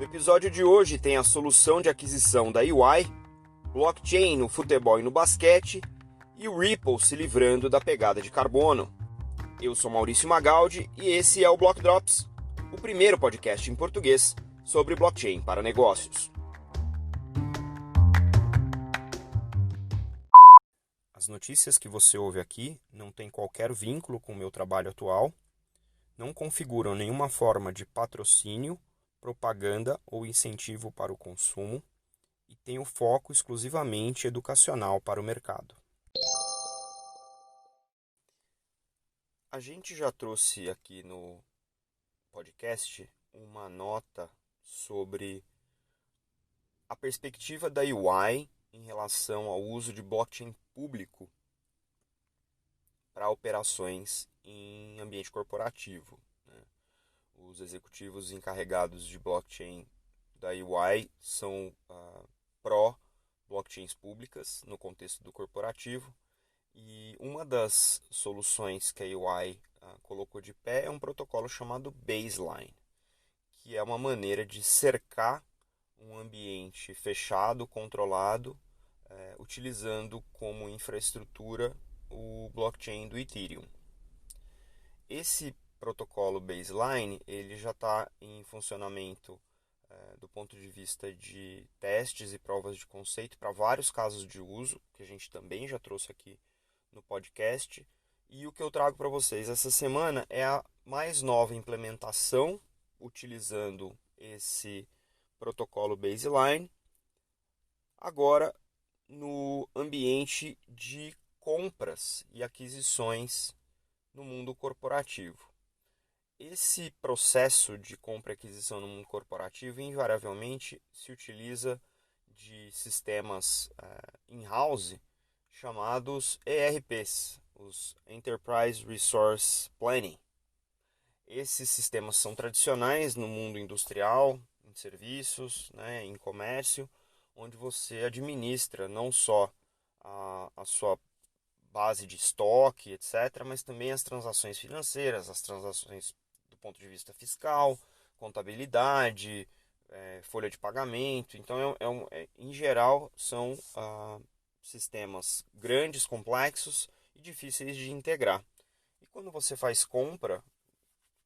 episódio de hoje tem a solução de aquisição da EY, blockchain no futebol e no basquete e o Ripple se livrando da pegada de carbono. Eu sou Maurício Magaldi e esse é o Block Drops, o primeiro podcast em português sobre blockchain para negócios. As notícias que você ouve aqui não têm qualquer vínculo com o meu trabalho atual, não configuram nenhuma forma de patrocínio, propaganda ou incentivo para o consumo e têm o foco exclusivamente educacional para o mercado. A gente já trouxe aqui no podcast uma nota sobre a perspectiva da EY em relação ao uso de blockchain público para operações em ambiente corporativo. Os executivos encarregados de blockchain da EY são pró-blockchains públicas no contexto do corporativo. E uma das soluções que a EY colocou de pé é um protocolo chamado Baseline, que é uma maneira de cercar um ambiente fechado, controlado, utilizando como infraestrutura o blockchain do Ethereum. Esse protocolo Baseline ele já está em funcionamento do ponto de vista de testes e provas de conceito para vários casos de uso, que a gente também já trouxe aqui no podcast. E o que eu trago para vocês essa semana é a mais nova implementação utilizando esse protocolo Baseline, agora no ambiente de compras e aquisições no mundo corporativo. Esse processo de compra e aquisição no mundo corporativo invariavelmente se utiliza de sistemas in-house chamados ERPs, os Enterprise Resource Planning. Esses sistemas são tradicionais no mundo industrial, em serviços, em comércio, onde você administra não só a sua base de estoque, etc., mas também as transações financeiras, as transações do ponto de vista fiscal, contabilidade, folha de pagamento. Então, em geral, são sistemas grandes, complexos e difíceis de integrar. E quando você faz compra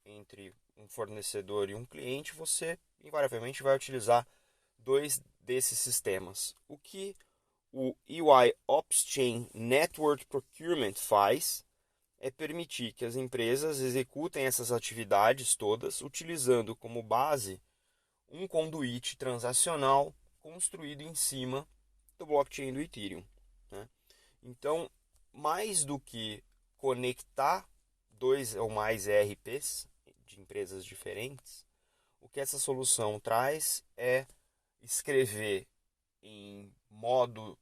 entre um fornecedor e um cliente, você invariavelmente vai utilizar dois desses sistemas. O que o EY Opschain Network Procurement faz é permitir que as empresas executem essas atividades todas utilizando como base um conduíte transacional construído em cima do blockchain do Ethereum. Então, mais do que conectar dois ou mais ERPs de empresas diferentes, o que essa solução traz é escrever em modo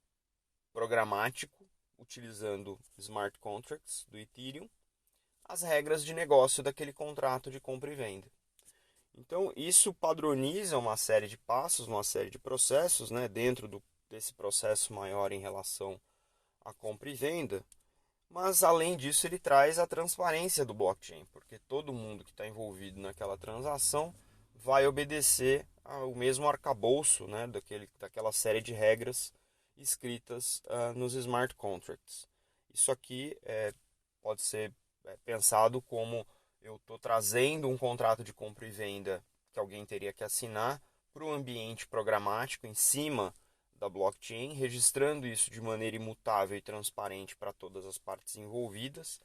programático, utilizando smart contracts do Ethereum, as regras de negócio daquele contrato de compra e venda. Então, isso padroniza uma série de passos, uma série de processos, dentro desse processo maior em relação à compra e venda. Mas, além disso, ele traz a transparência do blockchain, porque todo mundo que está envolvido naquela transação vai obedecer ao mesmo arcabouço, daquela série de regras escritas nos smart contracts. Isso aqui pode ser pensado como eu estou trazendo um contrato de compra e venda que alguém teria que assinar para o ambiente programático em cima da blockchain, registrando isso de maneira imutável e transparente para todas as partes envolvidas,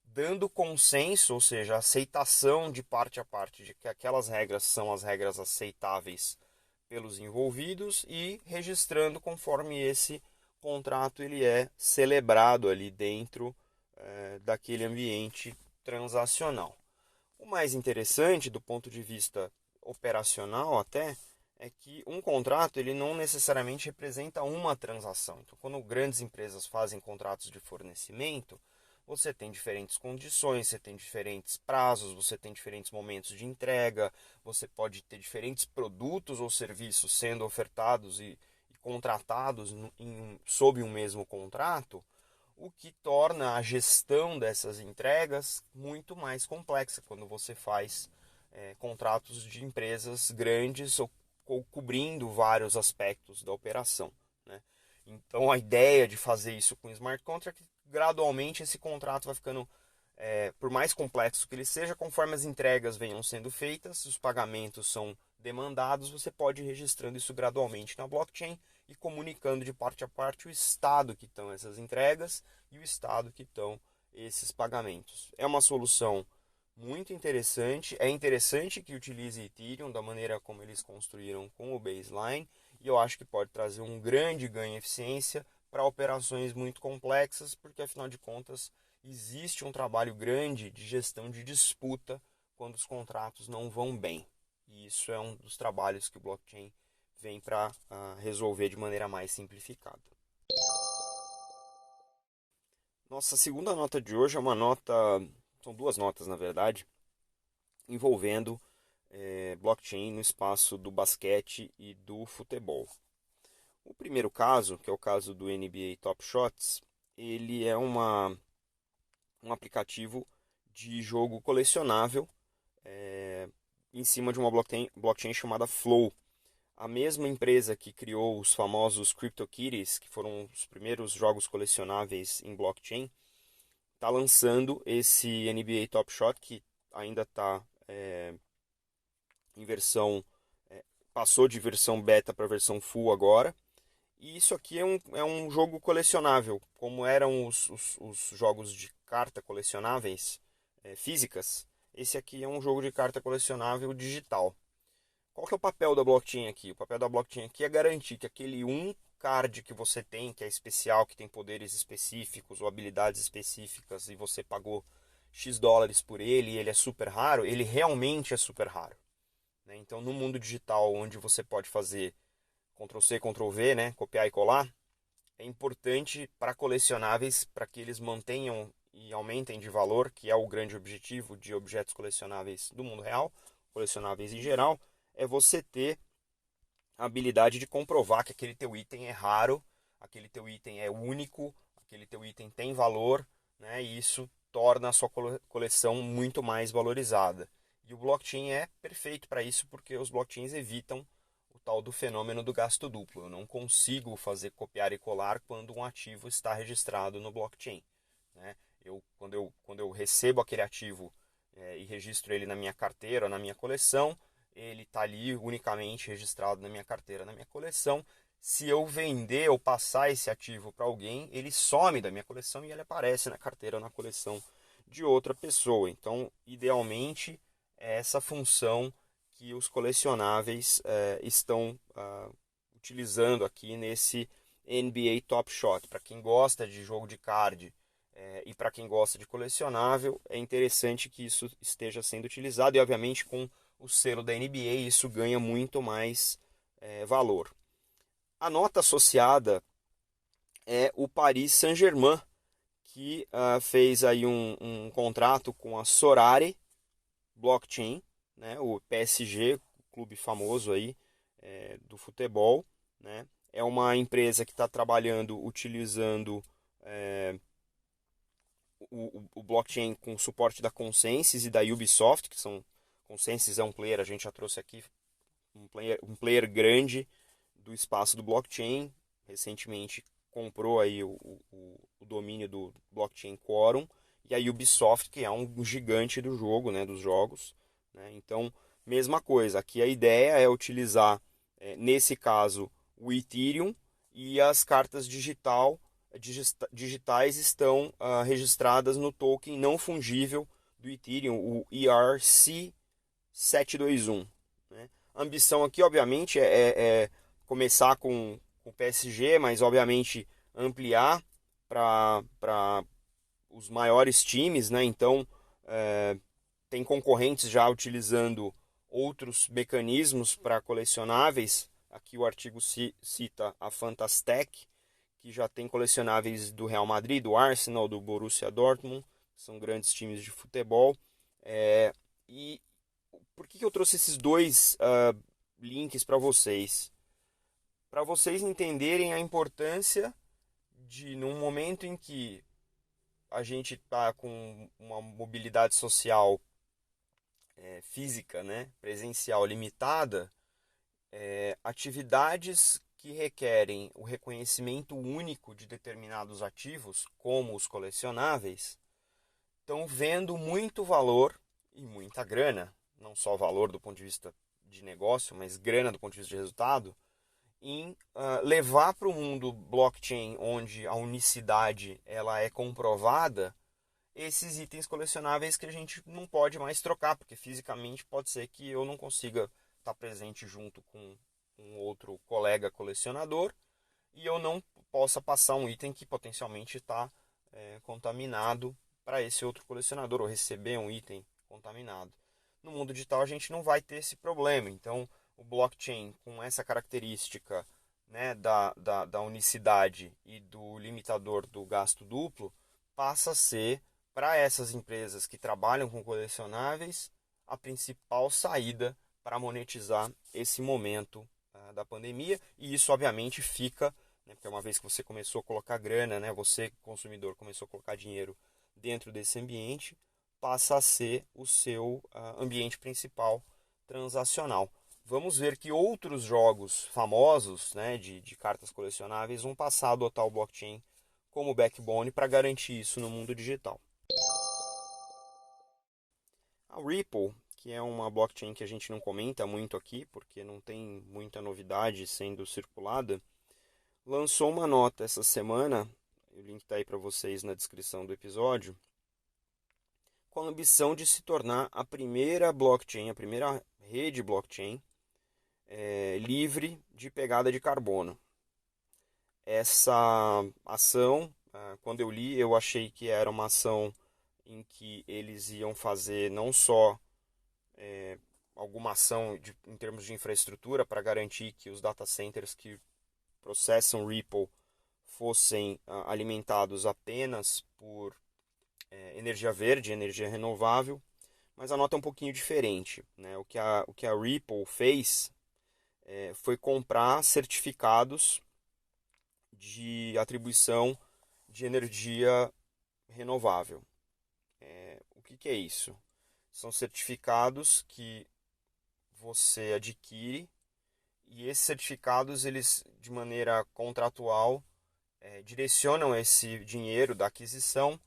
dando consenso, ou seja, aceitação de parte a parte de que aquelas regras são as regras aceitáveis pelos envolvidos e registrando conforme esse contrato ele é celebrado ali dentro daquele ambiente transacional. O mais interessante do ponto de vista operacional até é que um contrato ele não necessariamente representa uma transação. Então, quando grandes empresas fazem contratos de fornecimento, você tem diferentes condições, você tem diferentes prazos, você tem diferentes momentos de entrega, você pode ter diferentes produtos ou serviços sendo ofertados e contratados sob um mesmo contrato, o que torna a gestão dessas entregas muito mais complexa quando você faz contratos de empresas grandes ou cobrindo vários aspectos da operação, né? Então a ideia de fazer isso com smart contract, gradualmente esse contrato vai ficando, por mais complexo que ele seja, conforme as entregas venham sendo feitas, os pagamentos são demandados, você pode ir registrando isso gradualmente na blockchain e comunicando de parte a parte o estado que estão essas entregas e o estado que estão esses pagamentos. É uma solução muito interessante, é interessante que utilize Ethereum da maneira como eles construíram com o Baseline, e eu acho que pode trazer um grande ganho em eficiência para operações muito complexas, porque afinal de contas existe um trabalho grande de gestão de disputa quando os contratos não vão bem. E isso é um dos trabalhos que o blockchain vem para resolver de maneira mais simplificada. Nossa segunda nota de hoje é uma nota, são duas notas na verdade, envolvendo blockchain no espaço do basquete e do futebol. O primeiro caso, que é o caso do NBA Top Shots, ele é um aplicativo de jogo colecionável em cima de uma blockchain chamada Flow. A mesma empresa que criou os famosos CryptoKitties, que foram os primeiros jogos colecionáveis em blockchain, está lançando esse NBA Top Shot, que ainda está em versão, passou de versão beta para versão full agora. E isso aqui é um jogo colecionável, como eram os jogos de carta colecionáveis físicas. Esse aqui é um jogo de carta colecionável digital. Qual que é o papel da blockchain aqui? O papel da blockchain aqui é garantir que aquele card que você tem, que é especial, que tem poderes específicos ou habilidades específicas, e você pagou X dólares por ele e ele é super raro, ele realmente é super raro, né? Então, no mundo digital, onde você pode fazer Ctrl+C, Ctrl+V, né, copiar e colar, é importante para colecionáveis, para que eles mantenham e aumentem de valor, que é o grande objetivo de objetos colecionáveis do mundo real, colecionáveis em geral, é você ter a habilidade de comprovar que aquele teu item é raro, aquele teu item é único, aquele teu item tem valor, né? E isso torna a sua coleção muito mais valorizada. E o blockchain é perfeito para isso, porque os blockchains evitam o tal do fenômeno do gasto duplo. Eu não consigo fazer copiar e colar quando um ativo está registrado no blockchain, né? Quando eu recebo aquele ativo e registro ele na minha carteira ou na minha coleção, ele está ali unicamente registrado na minha carteira, na minha coleção. Se eu vender ou passar esse ativo para alguém, ele some da minha coleção e ele aparece na carteira ou na coleção de outra pessoa. Então, idealmente, é essa função que os colecionáveis estão utilizando aqui nesse NBA Top Shot. Para quem gosta de jogo de card e para quem gosta de colecionável, é interessante que isso esteja sendo utilizado e, obviamente, com o selo da NBA, isso ganha muito mais valor. A nota associada é o Paris Saint-Germain, que fez aí um contrato com a Sorare Blockchain, né, o PSG, clube famoso aí do futebol, né? É uma empresa que está trabalhando utilizando o blockchain com suporte da Consensys e da Ubisoft, que são Consensys é um player, a gente já trouxe aqui um player grande do espaço do blockchain, recentemente comprou aí o domínio do blockchain Quorum, e a Ubisoft, que é um gigante do jogo, né, dos jogos, né? Então, mesma coisa, aqui a ideia é utilizar, nesse caso, o Ethereum, e as cartas digitais estão registradas no token não fungível do Ethereum, o ERC721. Né? A ambição aqui, obviamente, é começar com o PSG, mas, obviamente, ampliar para os maiores times, né? Então, tem concorrentes já utilizando outros mecanismos para colecionáveis. Aqui o artigo cita a Fantastic, que já tem colecionáveis do Real Madrid, do Arsenal, do Borussia Dortmund, que são grandes times de futebol. E por que eu trouxe esses dois links para vocês? Para vocês entenderem a importância de, num momento em que a gente está com uma mobilidade social física, né, presencial limitada, atividades que requerem o reconhecimento único de determinados ativos, como os colecionáveis, estão vendo muito valor e muita grana, não só valor do ponto de vista de negócio, mas grana do ponto de vista de resultado, em levar para o mundo blockchain, onde a unicidade ela é comprovada, esses itens colecionáveis que a gente não pode mais trocar, porque fisicamente pode ser que eu não consiga estar presente junto com um outro colega colecionador e eu não possa passar um item que potencialmente está contaminado para esse outro colecionador, ou receber um item contaminado. No mundo digital a gente não vai ter esse problema, então o blockchain com essa característica, né, da unicidade e do limitador do gasto duplo passa a ser, para essas empresas que trabalham com colecionáveis, a principal saída para monetizar esse momento da pandemia. E isso, obviamente, fica, né, porque uma vez que você começou a colocar grana, né, você, consumidor, começou a colocar dinheiro dentro desse ambiente, passa a ser o seu ambiente principal transacional. Vamos ver que outros jogos famosos, né, de cartas colecionáveis vão passar a adotar o blockchain como backbone para garantir isso no mundo digital. A Ripple, que é uma blockchain que a gente não comenta muito aqui, porque não tem muita novidade sendo circulada, lançou uma nota essa semana, o link está aí para vocês na descrição do episódio, com a ambição de se tornar a primeira blockchain, a primeira rede blockchain livre de pegada de carbono. Essa ação, quando eu li, eu achei que era uma ação em que eles iam fazer não só alguma ação em termos de infraestrutura para garantir que os data centers que processam Ripple fossem alimentados apenas por energia verde, energia renovável, mas a nota é um pouquinho diferente, né? O que a Ripple fez foi comprar certificados de atribuição de energia renovável. O que é isso? São certificados que você adquire e esses certificados, eles de maneira contratual, direcionam esse dinheiro da aquisição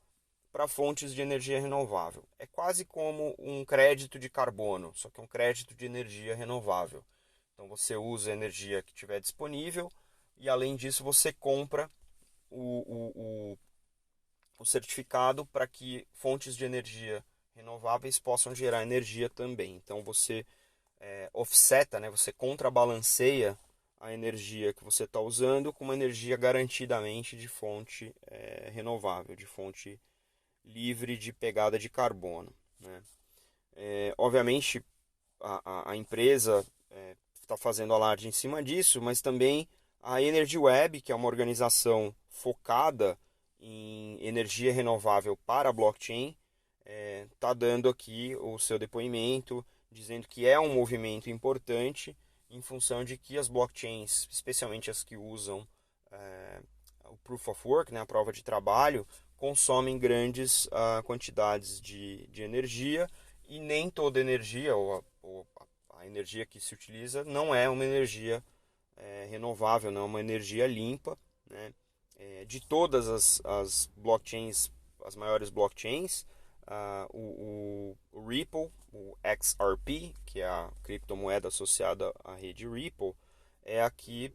para fontes de energia renovável. É quase como um crédito de carbono, só que é um crédito de energia renovável. Então você usa a energia que tiver disponível e além disso você compra o certificado para que fontes de energia renováveis possam gerar energia também. Então você offseta, né, você contrabalanceia a energia que você está usando com uma energia garantidamente de fonte renovável, de fonte livre de pegada de carbono. Né? Obviamente a empresa está fazendo alarde em cima disso, mas também a Energy Web, que é uma organização focada em energia renovável para blockchain, está dando aqui o seu depoimento, dizendo que é um movimento importante em função de que as blockchains, especialmente as que usam o Proof of Work, né, a prova de trabalho, consomem grandes quantidades de energia e nem toda energia, ou a energia que se utiliza, não é uma energia renovável, não é uma energia limpa. Né? De todas as blockchains, as maiores blockchains, o Ripple, o XRP, que é a criptomoeda associada à rede Ripple, é a que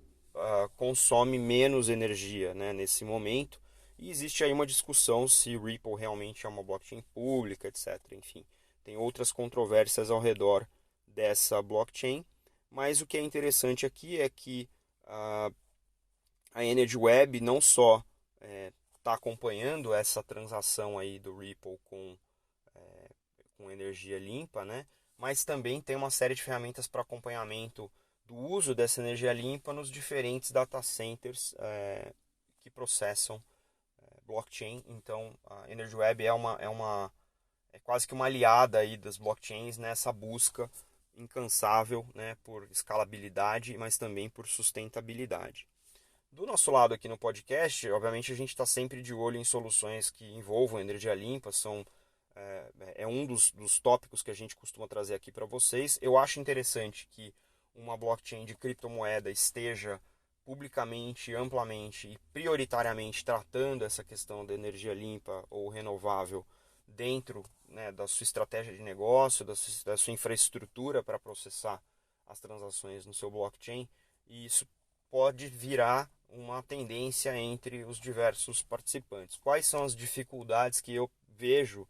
consome menos energia, né, nesse momento. E existe aí uma discussão se Ripple realmente é uma blockchain pública, etc. Enfim, tem outras controvérsias ao redor dessa blockchain. Mas o que é interessante aqui é que a Energy Web não só está acompanhando essa transação aí do Ripple com energia limpa, né? Mas também tem uma série de ferramentas para acompanhamento do uso dessa energia limpa nos diferentes data centers que processam blockchain. Então, a Energy Web é quase que uma aliada aí das blockchains nessa busca incansável, né, por escalabilidade, mas também por sustentabilidade. Do nosso lado aqui no podcast, obviamente a gente está sempre de olho em soluções que envolvam energia limpa, é um dos tópicos que a gente costuma trazer aqui para vocês. Eu acho interessante que uma blockchain de criptomoeda esteja publicamente, amplamente e prioritariamente tratando essa questão da energia limpa ou renovável dentro, né, da sua estratégia de negócio, da sua infraestrutura para processar as transações no seu blockchain, e isso pode virar uma tendência entre os diversos participantes. Quais são as dificuldades que eu vejo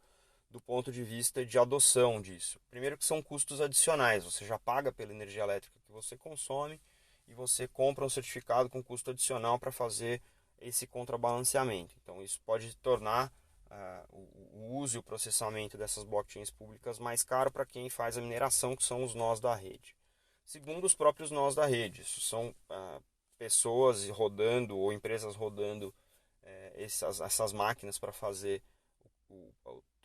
do ponto de vista de adoção disso? Primeiro que são custos adicionais, você já paga pela energia elétrica que você consome e você compra um certificado com custo adicional para fazer esse contrabalanceamento. Então isso pode tornar o uso e o processamento dessas blockchains públicas mais caro para quem faz a mineração, que são os nós da rede. Segundo os próprios nós da rede, isso são pessoas rodando ou empresas rodando essas máquinas para fazer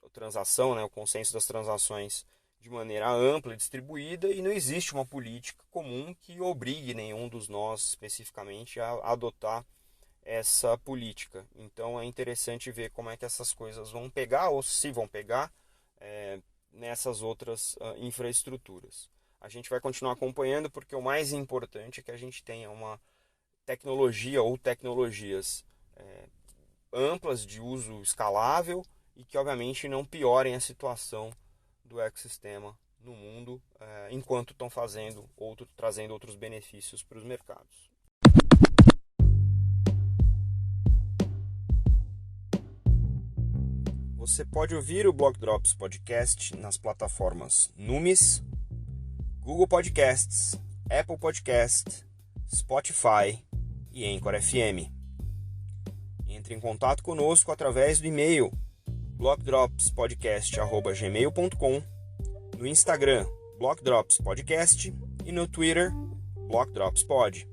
a transação, né, o consenso das transações de maneira ampla e distribuída, e não existe uma política comum que obrigue nenhum dos nós especificamente a adotar essa política. Então é interessante ver como é que essas coisas vão pegar, ou se vão pegar, nessas outras infraestruturas. A gente vai continuar acompanhando, porque o mais importante é que a gente tenha uma tecnologia ou tecnologias amplas de uso escalável e que obviamente não piorem a situação do ecossistema no mundo, enquanto estão trazendo outros benefícios para os mercados. Você pode ouvir o Block Drops Podcast nas plataformas Numis, Google Podcasts, Apple Podcasts, Spotify e Anchor FM. Entre em contato conosco através do e-mail blockdropspodcast@gmail.com, no Instagram Block Drops Podcast e no Twitter Block Drops Pod.